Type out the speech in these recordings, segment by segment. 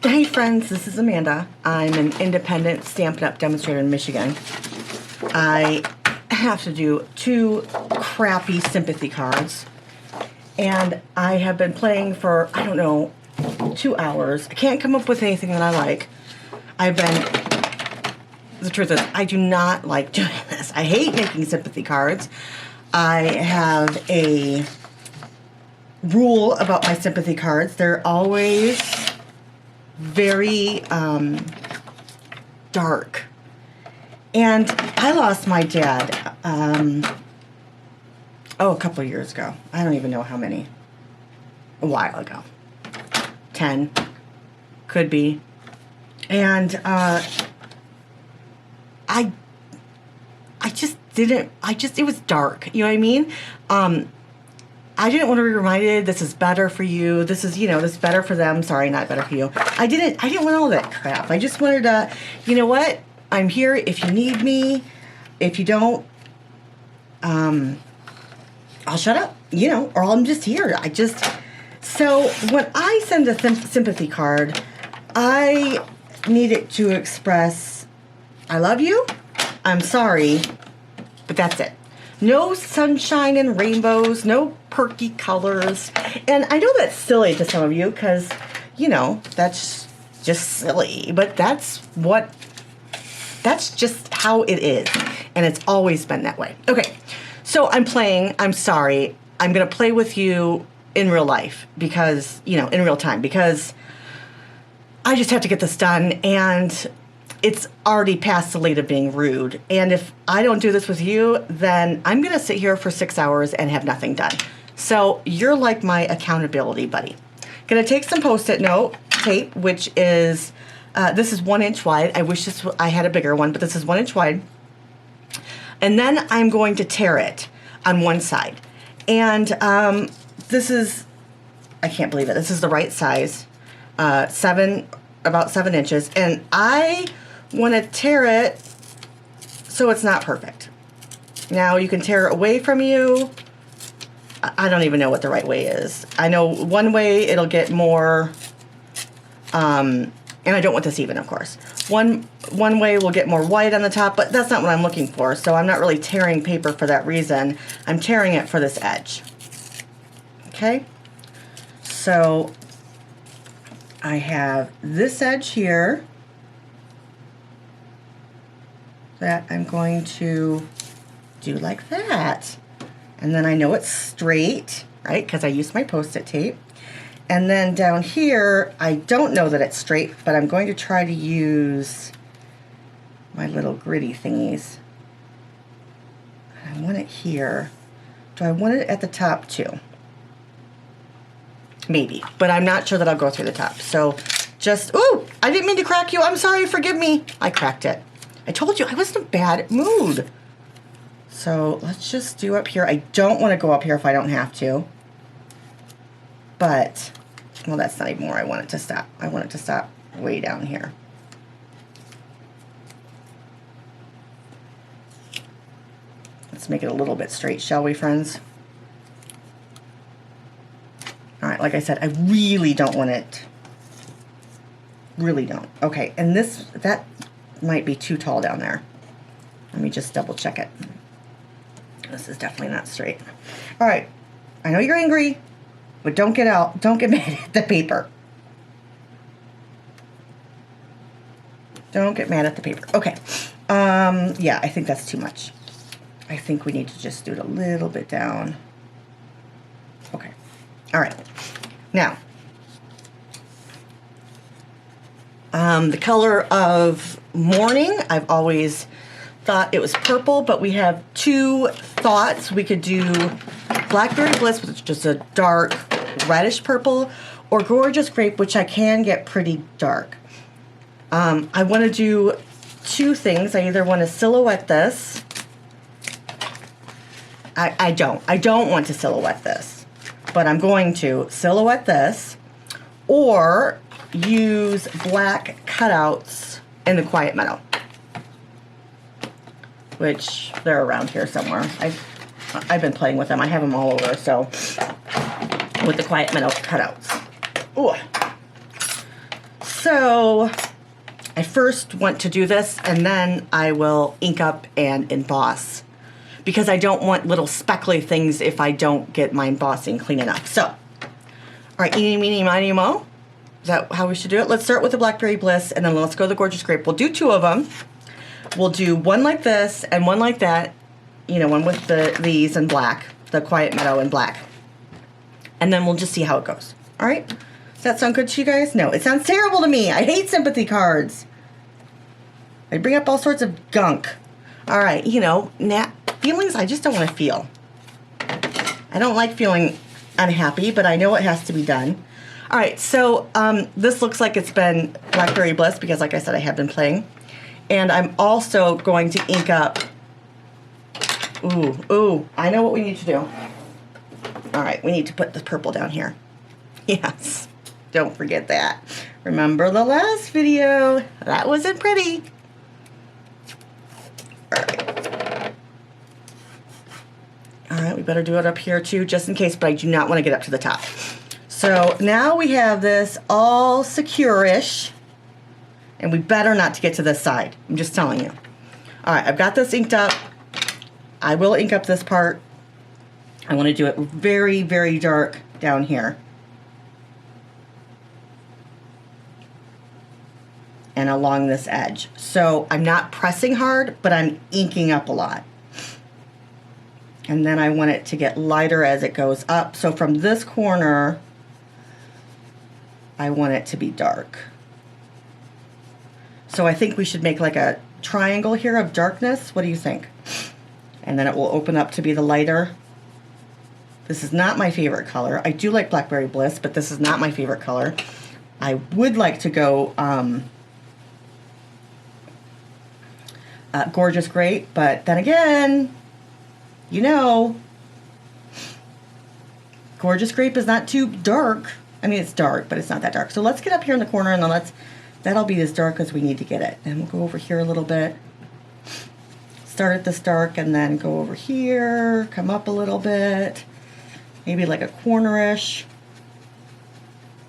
Hey friends, this is Amanda. I'm an independent Stampin' Up! Demonstrator in Michigan. I have to do 2 crappy Sympathy cards, and I have been playing for, I don't know, 2 hours. I can't come up with anything that I like. The truth is, I do not like doing this. I hate making Sympathy cards. I have a rule about my Sympathy cards. They're always very dark. And I lost my dad, a couple of years ago. I don't even know how many. A while ago. 10. Could be. And it was dark. You know what I mean? I didn't want to be reminded this is better for you. This is, this is better for them. Sorry, not better for you. I didn't want all that crap. I just wanted to, you know what? I'm here if you need me. If you don't, I'll shut up, or I'm just here. So when I send a Sympathy card, I need it to express, I love you, I'm sorry, but that's it. No sunshine and rainbows, no perky colors. And I know that's silly to some of you because, that's just silly. But that's just how it is. And it's always been that way. Okay, so I'm playing, I'm sorry. I'm going to play with you in real life because, in real time. Because I just have to get this done. And it's already past the late of being rude. And if I don't do this with you, then I'm going to sit here for 6 hours and have nothing done. So you're like my accountability buddy. Going to take some Post-it note tape, which is, this is 1 inch wide. I wish I had a bigger one, but this is 1 inch wide. And then I'm going to tear it on one side. And this is, I can't believe it. This is the right size, about 7 inches. And I want to tear it so it's not perfect. Now you can tear it away from you. I don't even know what the right way is. I know one way it'll get more, and I don't want this even, of course. One way will get more white on the top, but that's not what I'm looking for. So I'm not really tearing paper for that reason. I'm tearing it for this edge. Okay? So I have this edge here that I'm going to do like that. And then I know it's straight, right? Because I used my Post-it tape. And then down here, I don't know that it's straight, but I'm going to try to use my little gritty thingies. I want it here. Do I want it at the top too? Maybe, but I'm not sure that I'll go through the top. So just, ooh, I didn't mean to crack you. I'm sorry, forgive me. I cracked it. I told you I was in a bad mood. So let's just do up here. I don't want to go up here if I don't have to. But, well, that's not even where I want it to stop. I want it to stop way down here. Let's make it a little bit straight, shall we, friends? All right, like I said, I really don't want it. Really don't. Okay, and that might be too tall down there. Let me just double check it. This is definitely not straight. All right, I know you're angry, but don't get mad at the paper. Don't get mad at the paper. Okay, yeah, I think that's too much. I think we need to just do it a little bit down. Okay, all right. Now, the color of morning, I've always thought it was purple, but we have 2 thoughts. We could do Blackberry Bliss, which is just a dark reddish purple, or Gorgeous Grape, which I can get pretty dark. I want to do 2 things. I either want to silhouette this. I don't want to silhouette this, but I'm going to silhouette this, or use black cutouts in the Quiet Meadow, which they're around here somewhere. I've been playing with them. I have them all over. So with the Quiet Meadow cutouts. Ooh. so I first want to do this, and then I will ink up and emboss, because I don't want little speckly things if I don't get my embossing clean enough. So, all right, eeny, meeny, miny, mo. Is that how we should do it? Let's start with the Blackberry Bliss, and then let's go to the Gorgeous Grape. We'll do 2 of them. We'll do one like this and one like that. You know, one with these in black, the Quiet Meadow in black. And then we'll just see how it goes. All right? Does that sound good to you guys? No, it sounds terrible to me. I hate sympathy cards. They bring up all sorts of gunk. All right, you know, feelings I just don't want to feel. I don't like feeling unhappy, but I know it has to be done. All right, so this looks like it's been Blackberry Bliss because, like I said, I have been playing. And I'm also going to ink up. Ooh, I know what we need to do. All right, we need to put the purple down here. Yes, don't forget that. Remember the last video? That wasn't pretty. All right, we better do it up here too, just in case, but I do not want to get up to the top. So now we have this all secure-ish, and we better not to get to this side. I'm just telling you. All right, I've got this inked up. I will ink up this part. I want to do it very, very dark down here. And along this edge. So I'm not pressing hard, but I'm inking up a lot. And then I want it to get lighter as it goes up. So from this corner, I want it to be dark. So I think we should make like a triangle here of darkness. What do you think? And then it will open up to be the lighter. This is not my favorite color. I do like Blackberry Bliss, but this is not my favorite color. I would like to go Gorgeous Grape, but then again, you know, Gorgeous Grape is not too dark. I mean, it's dark, but it's not that dark. So let's get up here in the corner, and then that'll be as dark as we need to get it. And we'll go over here a little bit. Start at this dark, and then go over here, come up a little bit, maybe like a corner-ish.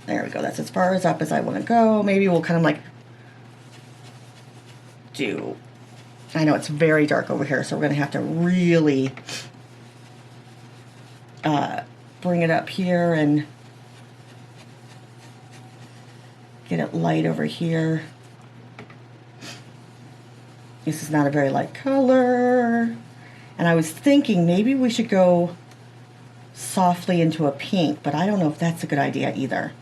There we go. That's as far as up as I want to go. Maybe we'll kind of like do... I know it's very dark over here, so we're going to have to really bring it up here and get it light over here. This is not a very light color. And I was thinking maybe we should go softly into a pink, but I don't know if that's a good idea either.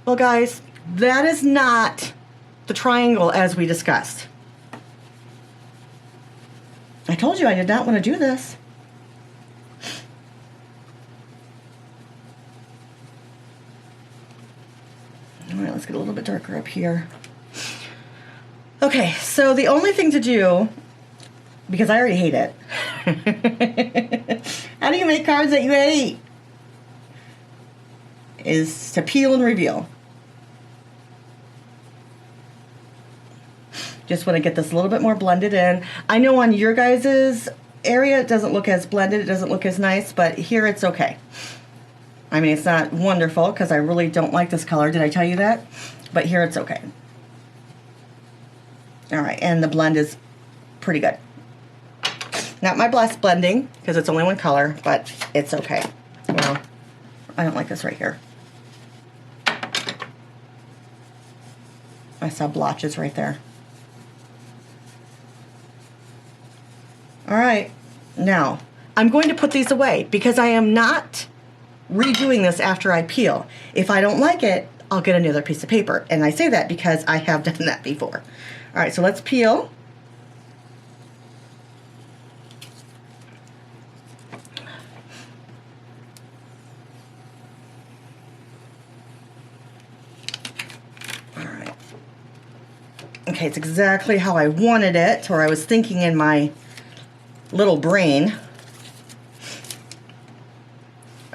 Well, guys, that is not the triangle as we discussed. I told you I did not want to do this. All right, let's get a little bit darker up here. Okay, so the only thing to do, because I already hate it. How do you make cards that you hate? Is to peel and reveal. Just want to get this a little bit more blended in. I know on your guys' area it doesn't look as blended, it doesn't look as nice, but here it's okay. I mean, it's not wonderful because I really don't like this color. Did I tell you that? But here it's okay. All right, and the blend is pretty good. Not my best blending because it's only one color, but it's okay. Well, I don't like this right here. I saw blotches right there. All right, now I'm going to put these away because I am not redoing this after I peel. If I don't like it, I'll get another piece of paper. And I say that because I have done that before. All right, so let's peel. Okay, it's exactly how I wanted it, or I was thinking in my little brain.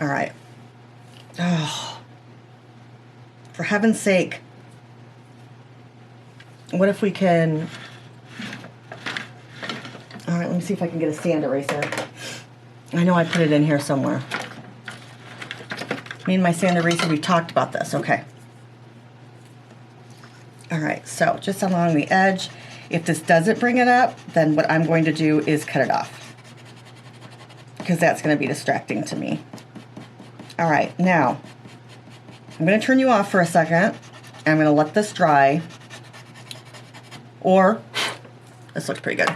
All right. Oh, for heaven's sake. What if we can... All right, let me see if I can get a sand eraser. I know I put it in here somewhere. Me and my Santa Risa, we talked about this. Okay. All right, so just along the edge. If this doesn't bring it up, then what I'm going to do is cut it off, because that's going to be distracting to me. All right, now I'm going to turn you off for a second, and I'm going to let this dry. Or, this looks pretty good.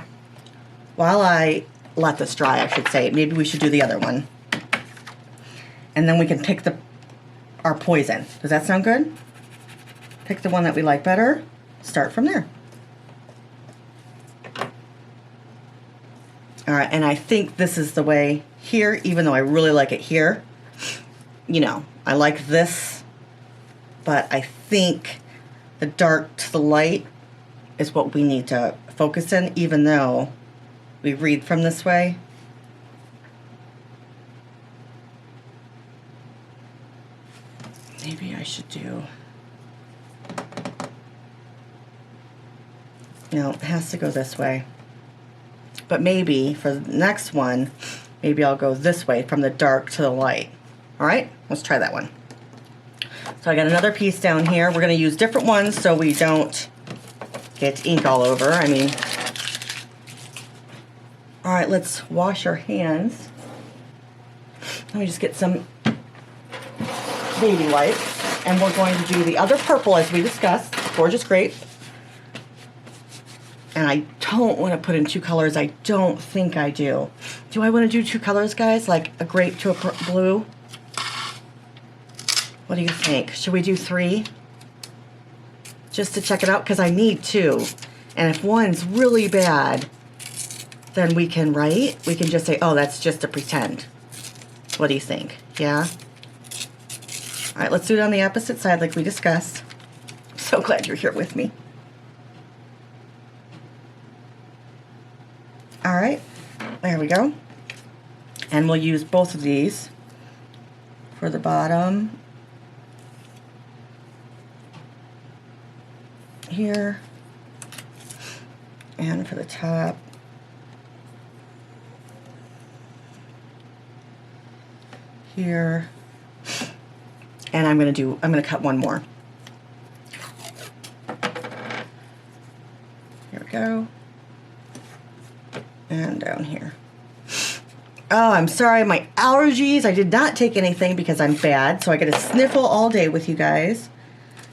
While I let this dry, I should say, maybe we should do the other one. And then we can pick our poison. Does that sound good? Pick the one that we like better. Start from there. All right, and I think this is the way here, even though I really like it here. You know, I like this, but I think the dark to the light is what we need to focus in, even though we read from this way. Maybe I should do... No, it has to go this way. But maybe for the next one, maybe I'll go this way from the dark to the light. All right, let's try that one. So I got another piece down here. We're going to use different ones so we don't get ink all over. I mean, all right, let's wash our hands. Let me just get some baby wipes. And we're going to do the other purple as we discussed. Gorgeous grape. And I don't want to put in two colors. I don't think I do. Do I want to do two colors, guys? Like a grape to a blue? What do you think? Should we do 3? Just to check it out? Because I need 2. And if one's really bad, then we can just say, oh, that's just a pretend. What do you think? Yeah? All right, let's do it on the opposite side like we discussed. I'm so glad you're here with me. All right, there we go. And we'll use both of these for the bottom here and for the top here. And I'm gonna cut one more. Here we go. And down here. Oh, I'm sorry, my allergies. I did not take anything because I'm bad, so I get to sniffle all day with you guys.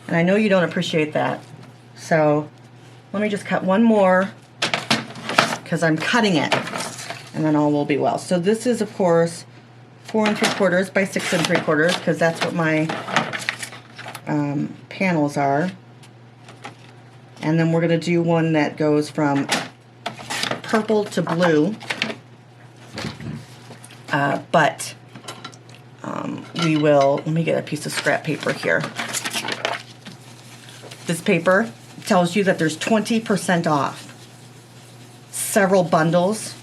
And I know you don't appreciate that. So let me just cut one more because I'm cutting it. And then all will be well. So this is, of course, 4 3/4 by 6 3/4 because that's what my panels are. And then we're going to do one that goes from purple to blue, but we will, let me get a piece of scrap paper here. This paper tells you that there's 20% off several bundles,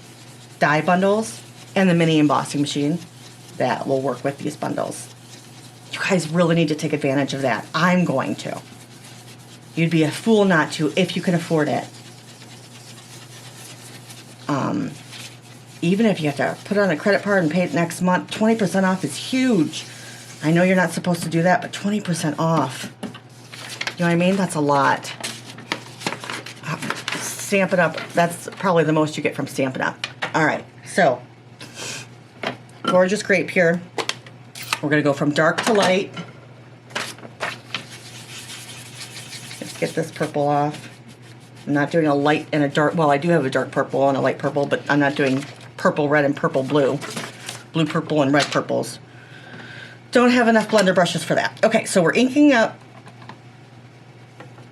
die bundles, and the mini embossing machine that will work with these bundles. You guys really need to take advantage of that. I'm going to. You'd be a fool not to if you can afford it. Even if you have to put it on a credit card and pay it next month, 20% off is huge. I know you're not supposed to do that, but 20% off. You know what I mean? That's a lot. Stampin' Up, that's probably the most you get from Stampin' Up. All right, so gorgeous grape here. We're gonna go from dark to light. Let's get this purple off. I'm not doing a light and a dark, well, I do have a dark purple and a light purple, but I'm not doing purple, red, and purple blue. Blue, purple, and red purples. Don't have enough blender brushes for that. Okay, so we're inking up.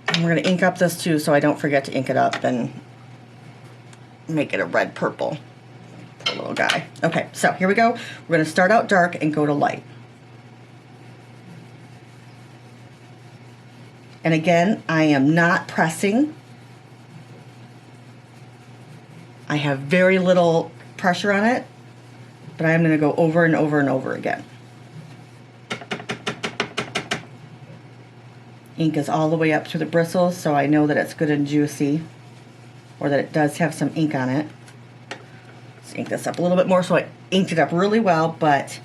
And we're gonna ink up this too so I don't forget to ink it up and make it a red purple. Poor little guy. Okay, so here we go. We're gonna start out dark and go to light. And again, I am not pressing. I have very little pressure on it, but I'm going to go over and over and over again. Ink is all the way up through the bristles, so I know that it's good and juicy, or that it does have some ink on it. Let's ink this up a little bit more. So I inked it up really well, but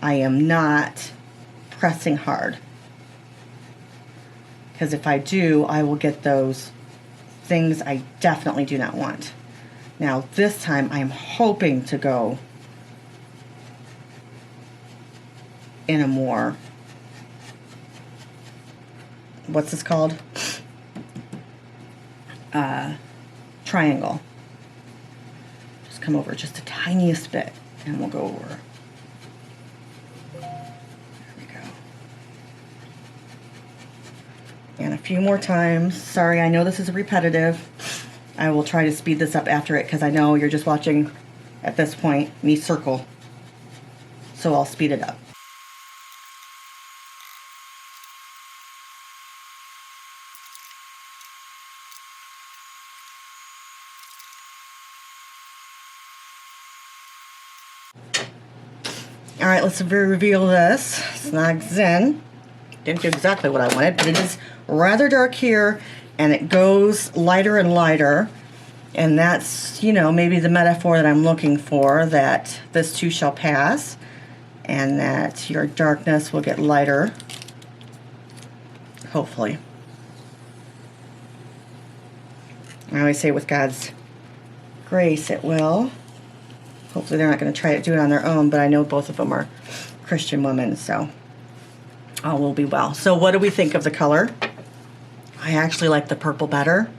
I am not pressing hard. Because if I do, I will get those things I definitely do not want. Now this time I'm hoping to go in a more, what's this called? Triangle. Just come over just the tiniest bit and we'll go over. There we go. And a few more times. Sorry, I know this is repetitive. I will try to speed this up after it because I know you're just watching at this point me circle. So I'll speed it up. All right, let's reveal this. Snugs in. Didn't do exactly what I wanted, but it is rather dark here, and it goes lighter and lighter. And that's, you know, maybe the metaphor that I'm looking for, that this too shall pass, and that your darkness will get lighter, hopefully. I always say with God's grace it will. Hopefully they're not going to try to do it on their own, but I know both of them are Christian women, so all will be well. So what do we think of the color? I actually like the purple better,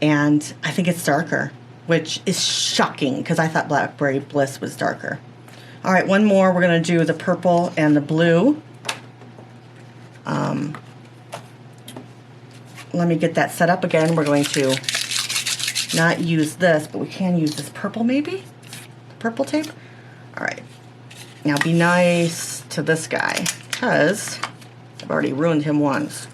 and I think it's darker, which is shocking because I thought Blackberry Bliss was darker. All right, one more. We're going to do the purple and the blue. Let me get that set up again. We're going to not use this, but we can use this purple maybe? Purple tape. All right, now be nice to this guy because I've already ruined him once.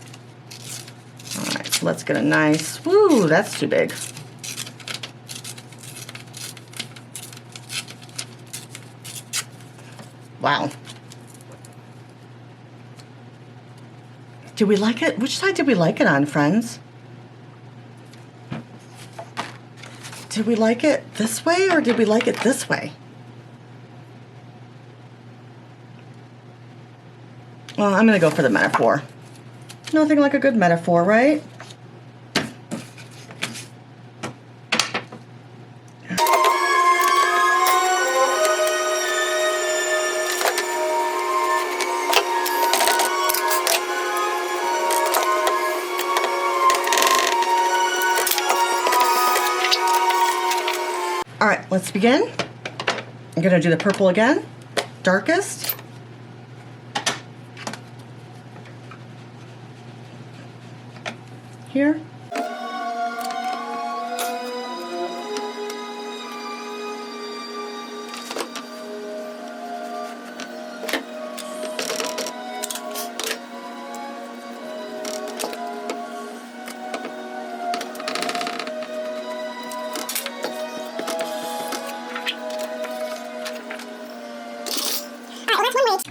All right, so let's get a nice, woo, that's too big. Wow. Do we like it? Which side did we like it on, friends? Did we like it this way or did we like it this way? Well, I'm going to go for the metaphor. Nothing like a good metaphor, right? All right, let's begin. I'm going to do the purple again, darkest. Here.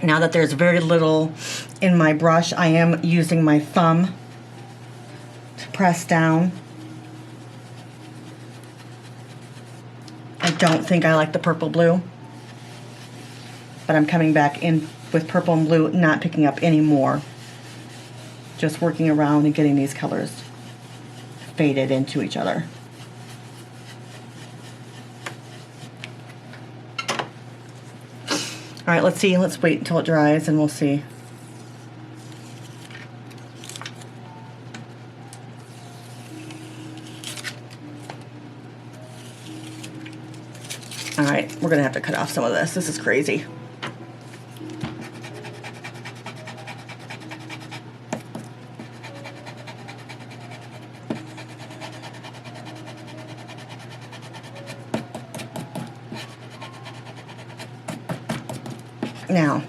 Now that there's very little in my brush, I am using my thumb to press down. I don't think I like the purple blue, but I'm coming back in with purple and blue, not picking up any more. Just working around and getting these colors faded into each other. All right, let's see. Let's wait until it dries and we'll see. All right, we're gonna have to cut off some of this. This is crazy. Now,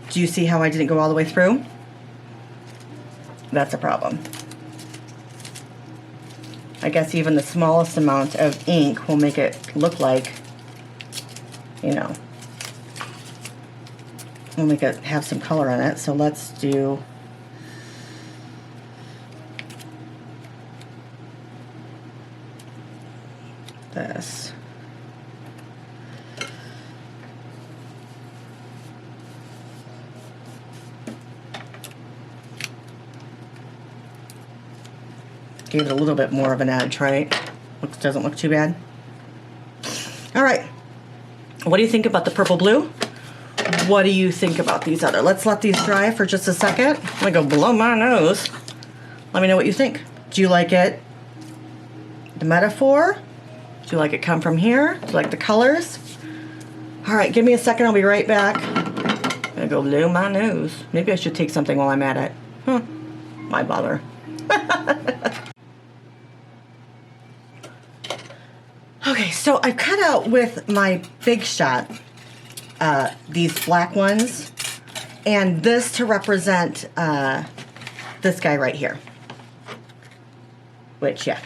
do you see how I didn't go all the way through? That's a problem. I guess even the smallest amount of ink will make it look like, you know, will make it have some color in it. So let's do this. Gave it a little bit more of an edge, right? Doesn't look too bad. All right. What do you think about the purple blue? What do you think about these other? Let's let these dry for just a second. I'm gonna go blow my nose. Let me know what you think. Do you like it, the metaphor? Do you like it come from here? Do you like the colors? All right, give me a second. I'll be right back. I'm gonna go blow my nose. Maybe I should take something while I'm at it. Why bother? Okay, so I've cut out with my Big Shot these black ones, and this to represent this guy right here. Which, yeah.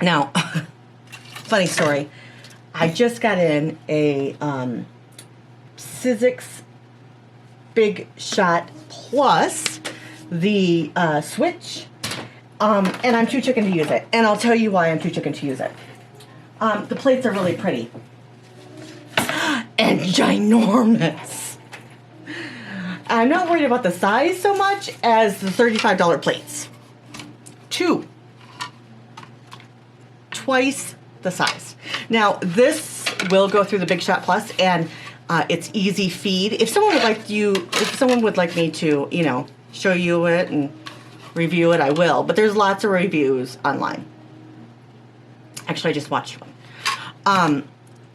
Now, funny story. I just got in a Sizzix Big Shot Plus, the switch, and I'm too chicken to use it. And I'll tell you why I'm too chicken to use it. The plates are really pretty. And ginormous. I'm not worried about the size so much as the $35 plates. Twice the size. Now, this will go through the Big Shot Plus, and it's easy feed. If someone would like me to, you know, show you it and review it, I will. But there's lots of reviews online. Actually, I just watched one.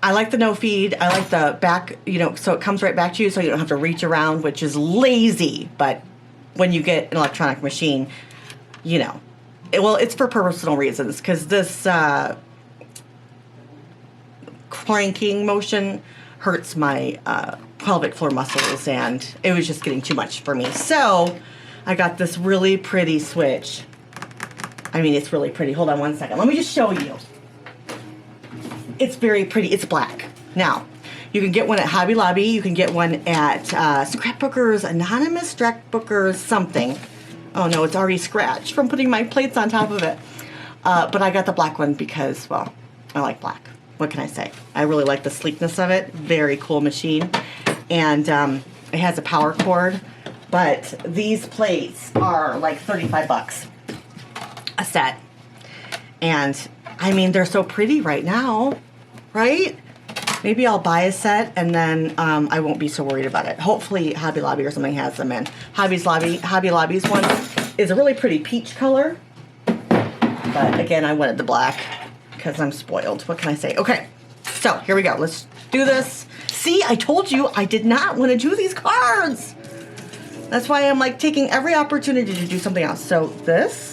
I like the no feed. I like the back, you know, so it comes right back to you, so you don't have to reach around, which is lazy. But when you get an electronic machine, you know, it's for personal reasons, because this cranking motion hurts my pelvic floor muscles, and it was just getting too much for me. So I got this really pretty switch. I mean, it's really pretty. Hold on one second. Let me just show you. It's very pretty. It's black. Now, you can get one at Hobby Lobby. You can get one at Scrapbookers, Anonymous Scrapbookers, something. Oh no, it's already scratched from putting my plates on top of it. But I got the black one because, well, I like black. What can I say? I really like the sleekness of it. Very cool machine. And it has a power cord. But these plates are like 35 bucks a set. And I mean, they're so pretty right now, right? Maybe I'll buy a set, and then I won't be so worried about it. Hopefully Hobby Lobby or something has them in. Hobby Lobby's one is a really pretty peach color. But again, I wanted the black because I'm spoiled. What can I say? Okay, so here we go. Let's do this. See, I told you I did not want to do these cards. That's why I'm like taking every opportunity to do something else. So this.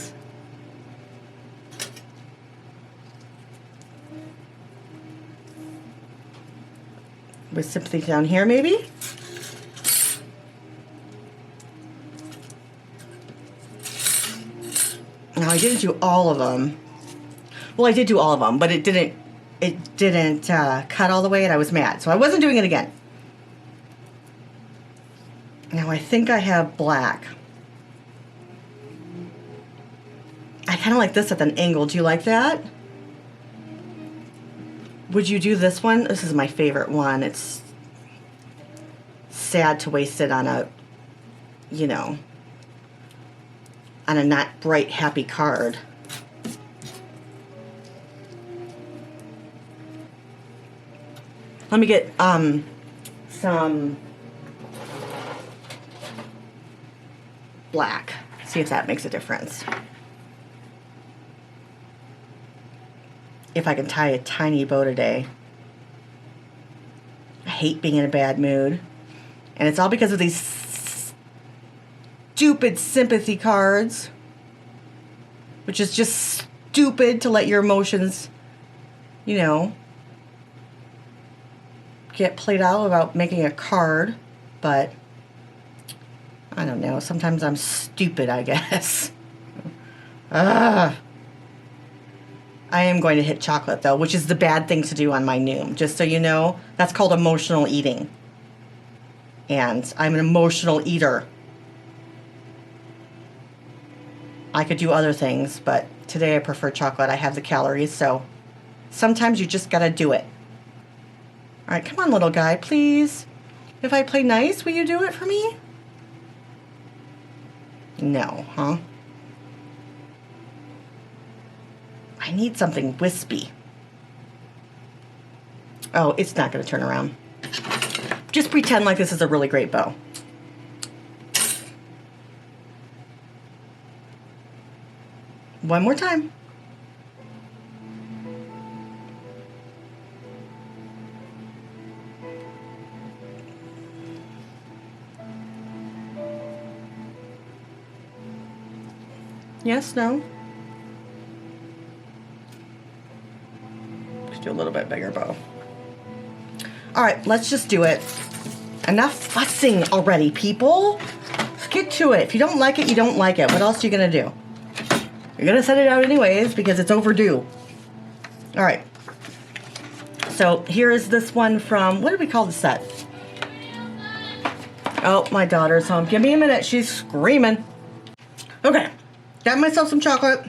With Sympathy down here, maybe. Now I didn't do all of them. Well, I did do all of them, but it didn't cut all the way, and I was mad, so I wasn't doing it again. Now I think I have black. I kind of like this at an angle. Do you like that? Would you do this one? This is my favorite one. It's sad to waste it on a, you know, on a not bright, happy card. Let me get some black. See if that makes a difference. If I can tie a tiny bow today. I hate being in a bad mood. And it's all because of these stupid sympathy cards. Which is just stupid to let your emotions, you know, get played out about making a card. But, I don't know. Sometimes I'm stupid, I guess. Ugh. I am going to hit chocolate, though, which is the bad thing to do on my Noom. Just so you know, that's called emotional eating. And I'm an emotional eater. I could do other things, but today I prefer chocolate. I have the calories, so sometimes you just gotta do it. All right, come on, little guy, please. If I play nice, will you do it for me? No, huh? I need something wispy. Oh, it's not going to turn around. Just pretend like this is a really great bow. One more time. Yes, no? Let's do a little bit bigger bow. All right, let's just do it. Enough fussing already, people. Let's get to it. If you don't like it, you don't like it. What else are you gonna do? You're gonna send it out anyways because it's overdue. All right. So here is this one from, what did we call the set? Oh, my daughter's home. Give me a minute, she's screaming. Okay, got myself some chocolate.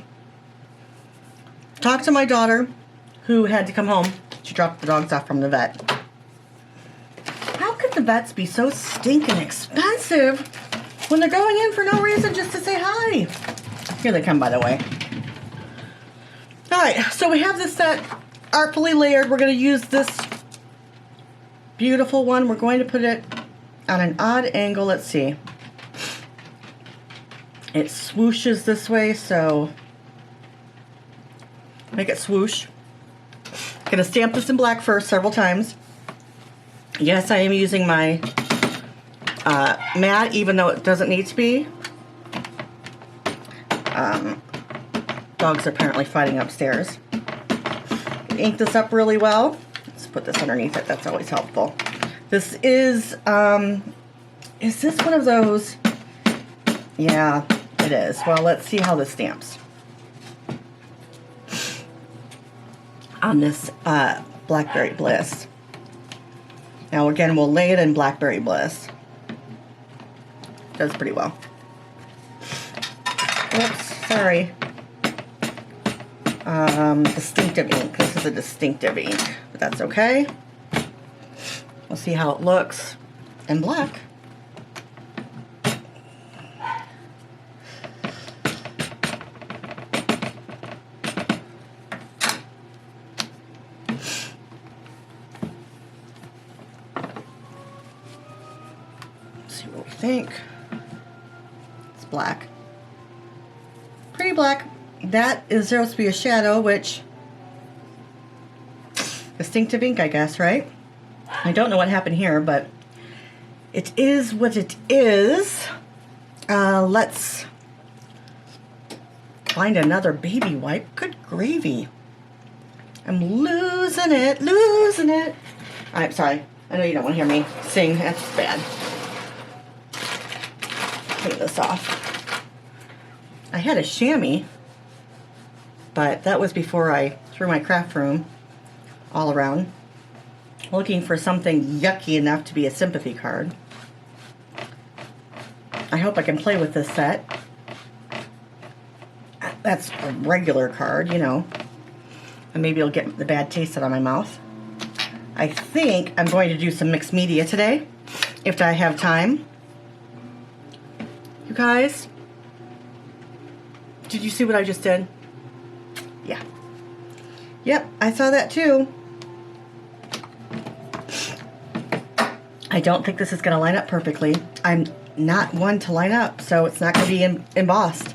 Talked to my daughter who had to come home. She dropped the dogs off from the vet. How could the vets be so stinking expensive when they're going in for no reason just to say hi? Here they come, by the way. All right, so we have this set artfully layered. We're going to use this beautiful one. We're going to put it on an odd angle. Let's see. It swooshes this way, so make it swoosh. Going to stamp this in black first several times. Yes, I am using my matte, even though it doesn't need to be. Dogs are apparently fighting upstairs. Ink this up really well. Let's put this underneath it. That's always helpful. This is this one of those? Yeah, it is. Well, let's see how this stamps. On this Blackberry Bliss. Now again, we'll lay it in Blackberry Bliss. Does pretty well. Oops, sorry. Distinctive ink. This is a distinctive ink, but that's okay. We'll see how it looks in black. See what we think. It's black. Pretty black. That is supposed to be a shadow, which distinctive ink, I guess, right? I don't know what happened here, but it is what it is. Let's find another baby wipe. Good gravy. I'm losing it, losing it. All right, sorry. I know you don't want to hear me sing. That's bad. Take this off. I had a chamois, but that was before I threw my craft room all around. Looking for something yucky enough to be a sympathy card. I hope I can play with this set. That's a regular card, you know. And maybe it'll get the bad taste out of my mouth. I think I'm going to do some mixed media today, if I have time. You guys, did you see what I just did? Yeah. Yep, I saw that too. I don't think this is going to line up perfectly. I'm not one to line up, so it's not going to be embossed.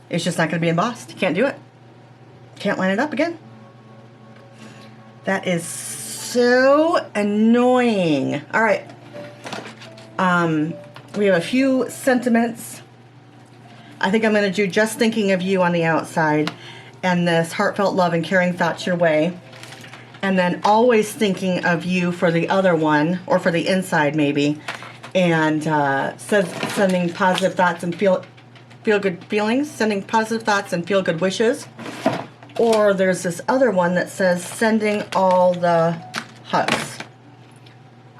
It's just not going to be embossed. Can't do it. Can't line it up again. That is so annoying. All right. We have a few sentiments. I think I'm going to do Just Thinking of You on the outside, and this Heartfelt Love and Caring Thoughts Your Way. And then Always Thinking of You for the other one, or for the inside maybe. And sending positive thoughts and feel good feelings, sending positive thoughts and feel good wishes. Or there's this other one that says sending all the hugs.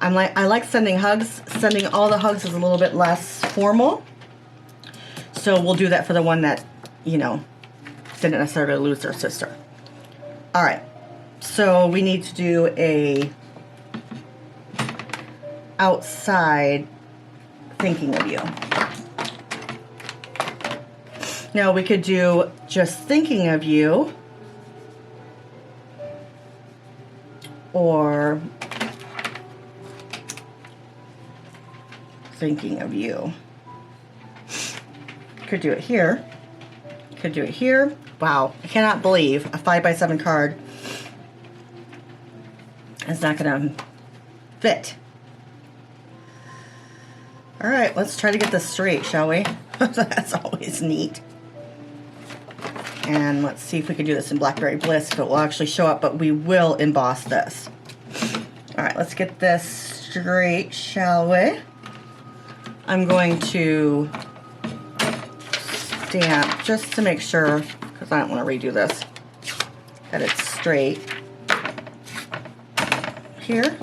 I like sending hugs. Sending all the hugs is a little bit less formal. So we'll do that for the one that, you know, didn't necessarily lose their sister. All right. So we need to do a outside thinking of you. Now we could do just thinking of you, or thinking of you. Could do it here. Could do it here. Wow, I cannot believe a 5x7 card is not gonna fit. All right, let's try to get this straight, shall we? That's always neat. And let's see if we can do this in Blackberry Bliss, if it will actually show up, but we will emboss this. All right, let's get this straight, shall we? I'm going to stamp just to make sure, because I don't want to redo this, that it's straight here.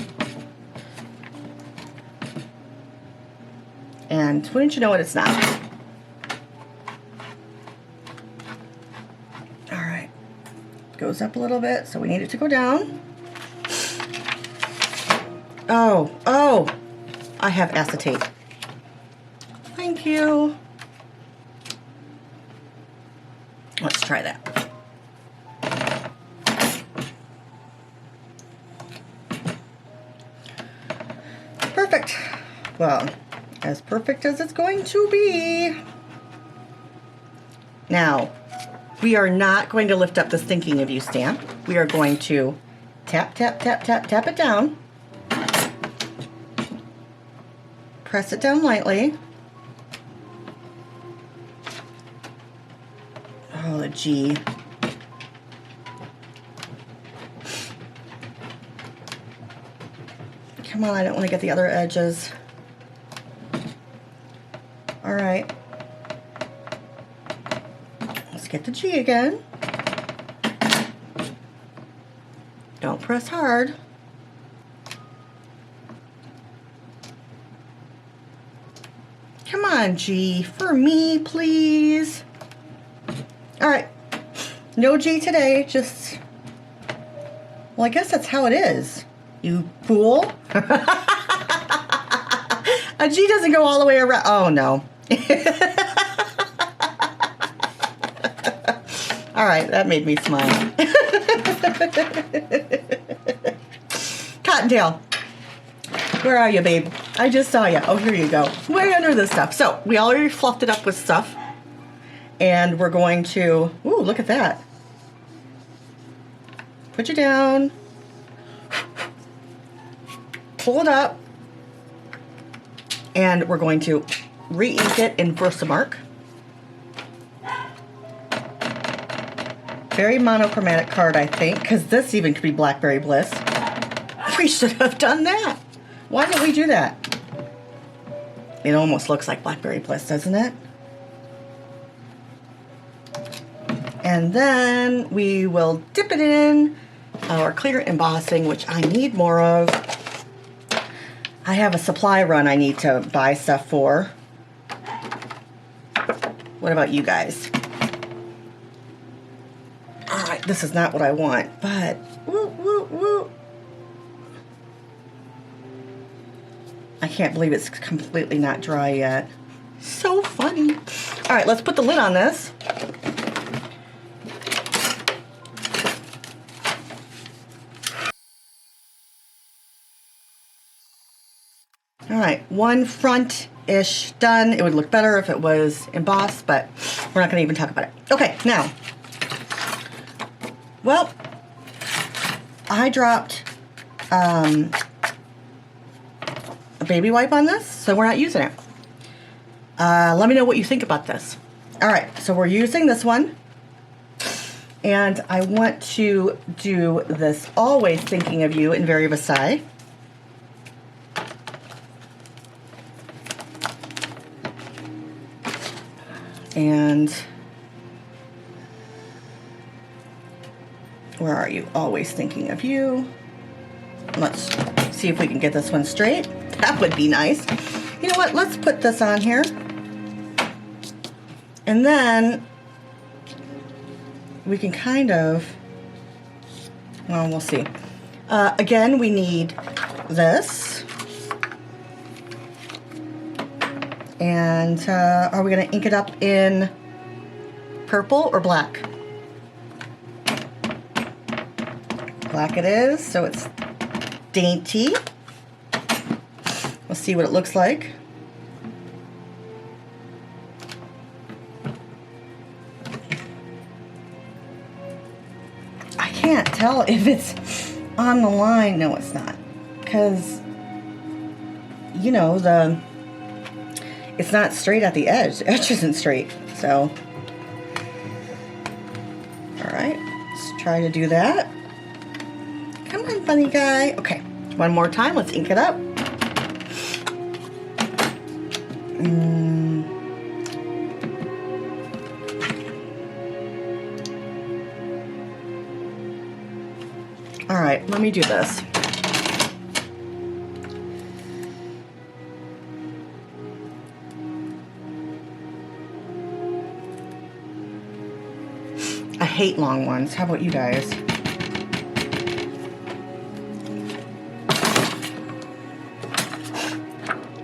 And wouldn't you know it, it's not. All right, goes up a little bit, so we need it to go down. Oh, I have acetate. Thank you. Let's try that. Perfect. Well, as perfect as it's going to be. Now, we are not going to lift up this thinking of you stamp. We are going to tap, tap, tap, tap, tap it down. Press it down lightly. Oh, the G. Come on, I don't want to get the other edges. All right. Let's get the G again. Don't press hard. Come on, G, for me, please. All right, no G today, just, well, I guess that's how it is, you fool. A G doesn't go all the way around. Oh, no. All right, that made me smile. Cottontail, where are you, babe? I just saw you. Oh, here you go. Way under this stuff. So we already fluffed it up with stuff. And we're going to, ooh, look at that. Put you down. Pull it up. And we're going to re-ink it in Versamark. Very monochromatic card, I think, because this even could be Blackberry Bliss. We should have done that. Why didn't we do that? It almost looks like Blackberry Bliss, doesn't it? And then we will dip it in our clear embossing, which I need more of. I have a supply run I need to buy stuff for. What about you guys? All right, this is not what I want, but woo, woo, woo. I can't believe it's completely not dry yet. So funny. All right, let's put the lid on this. All right, one front-ish done. It would look better if it was embossed, but we're not going to even talk about it. Okay, now, well, I dropped a baby wipe on this, so we're not using it. Let me know what you think about this. All right, so we're using this one, and I want to do this Always Thinking of You in Very Versailles. And where are you? Always Thinking of You. Let's see if we can get this one straight. That would be nice. You know what? Let's put this on here. And then we can kind of, well, we'll see. Again, we need this. And are we going to ink it up in purple or black? Black it is, so it's dainty. Let's see what it looks like. I can't tell if it's on the line. No, it's not, because you know it's not straight at the edge. The edge isn't straight. So, all right, let's try to do that. Come on, bunny guy. Okay, one more time. Let's ink it up. All right, let me do this. I hate long ones. How about you guys?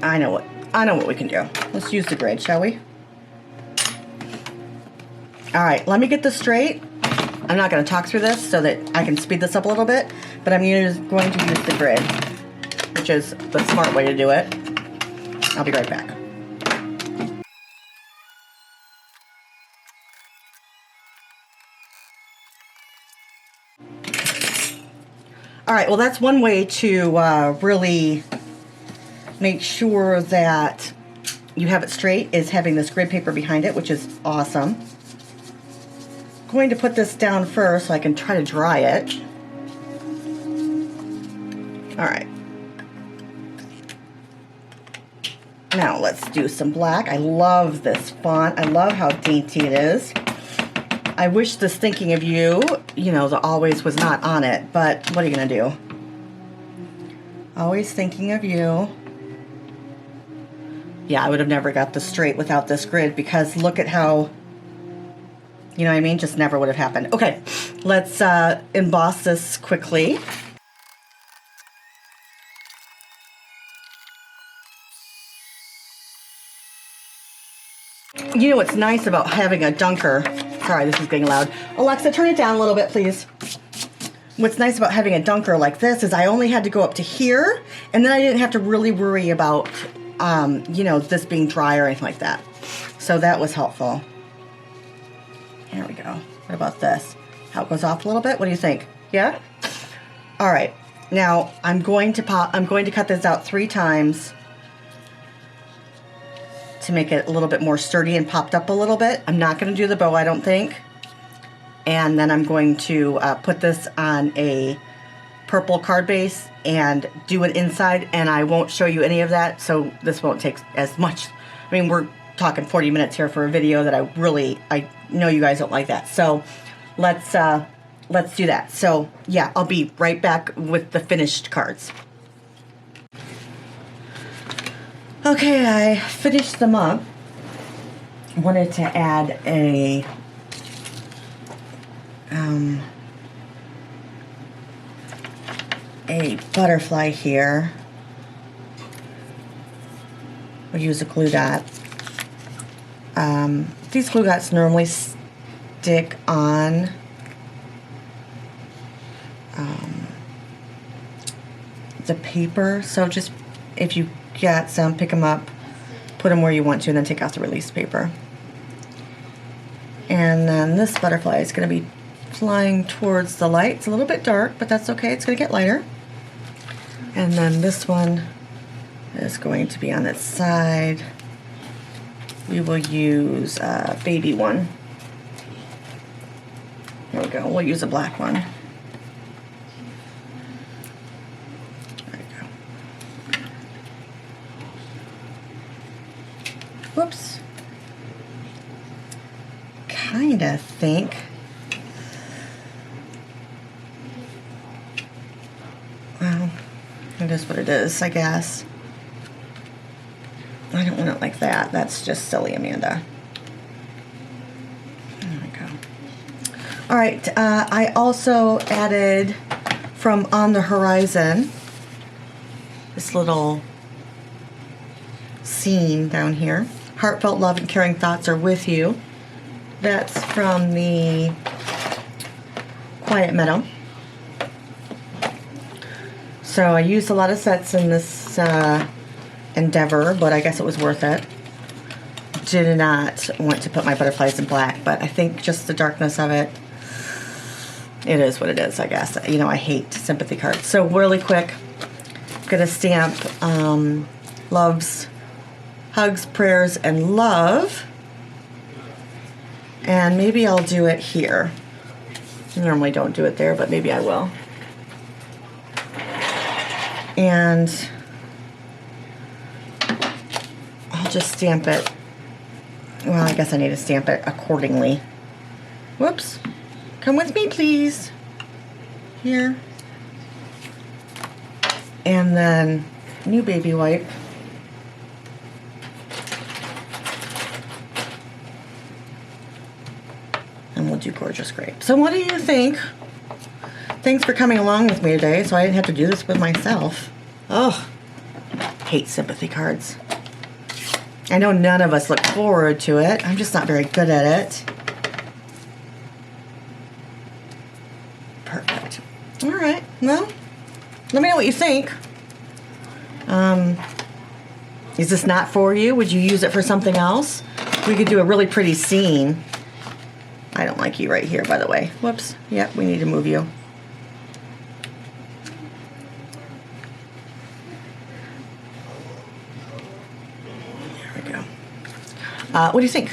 I know what we can do. Let's use the grid, shall we? All right, let me get this straight. I'm not going to talk through this so that I can speed this up a little bit, but I'm going to use the grid, which is the smart way to do it. I'll be right back. All right, well, that's one way to really make sure that you have it straight, is having this grid paper behind it, which is awesome. I'm going to put this down first so I can try to dry it. All right. Now let's do some black. I love this font. I love how dainty it is. I wish this thinking of you, the always was not on it, but what are you gonna do? Always thinking of you. Yeah, I would have never got this straight without this grid, because look at how, you know what I mean? Just never would have happened. Okay, let's emboss this quickly. You know what's nice about having a dunker? Sorry, this is getting loud. Alexa, turn it down a little bit, please. What's nice about having a dunker like this is I only had to go up to here, and then I didn't have to really worry about, this being dry or anything like that. So that was helpful. Here we go. What about this? How it goes off a little bit? What do you think? Yeah? All right. Now I'm going to cut this out 3 times to make it a little bit more sturdy and popped up a little bit. I'm not going to do the bow, I don't think. And then I'm going to put this on a purple card base and do it inside, and I won't show you any of that, so this won't take as much. I mean, we're talking 40 minutes here for a video that I know you guys don't like that. So let's do that. So yeah, I'll be right back with the finished cards. Okay, I finished them up. I wanted to add a butterfly here. We'll use a glue dot. These glue dots normally stick on the paper, so just if you got some, pick them up, put them where you want to, and then take out the release paper. And then this butterfly is going to be flying towards the light. It's a little bit dark, but that's okay. It's going to get lighter. And then this one is going to be on its side. We will use a baby one. There we go. We'll use a black one. There we go. Whoops. Kinda think. Well, it is what it is, I guess. I don't want it like that. That's just silly, Amanda. There we go. All right, I also added from On the Horizon this little scene down here. Heartfelt love and caring thoughts are with you. That's from the Quiet Meadow. So I used a lot of sets in this endeavor, but I guess it was worth it. Did not want to put my butterflies in black, but I think just the darkness of it, it is what it is, I guess. You know, I hate sympathy cards. So really quick, I'm gonna stamp loves, hugs, prayers, and love. And maybe I'll do it here. I normally don't do it there, but maybe I will. And I'll just stamp it. Well, I guess I need to stamp it accordingly. Whoops. Come with me, please. Here. And then new baby wipe. And we'll do Gorgeous Grape. So what do you think? Thanks for coming along with me today, so I didn't have to do this with myself. Oh, hate sympathy cards. I know none of us look forward to it. I'm just not very good at it. Perfect. All right. Well, let me know what you think. Is this not for you? Would you use it for something else? We could do a really pretty scene. I don't like you right here, by the way. Whoops. Yep, we need to move you. There we go. What do you think?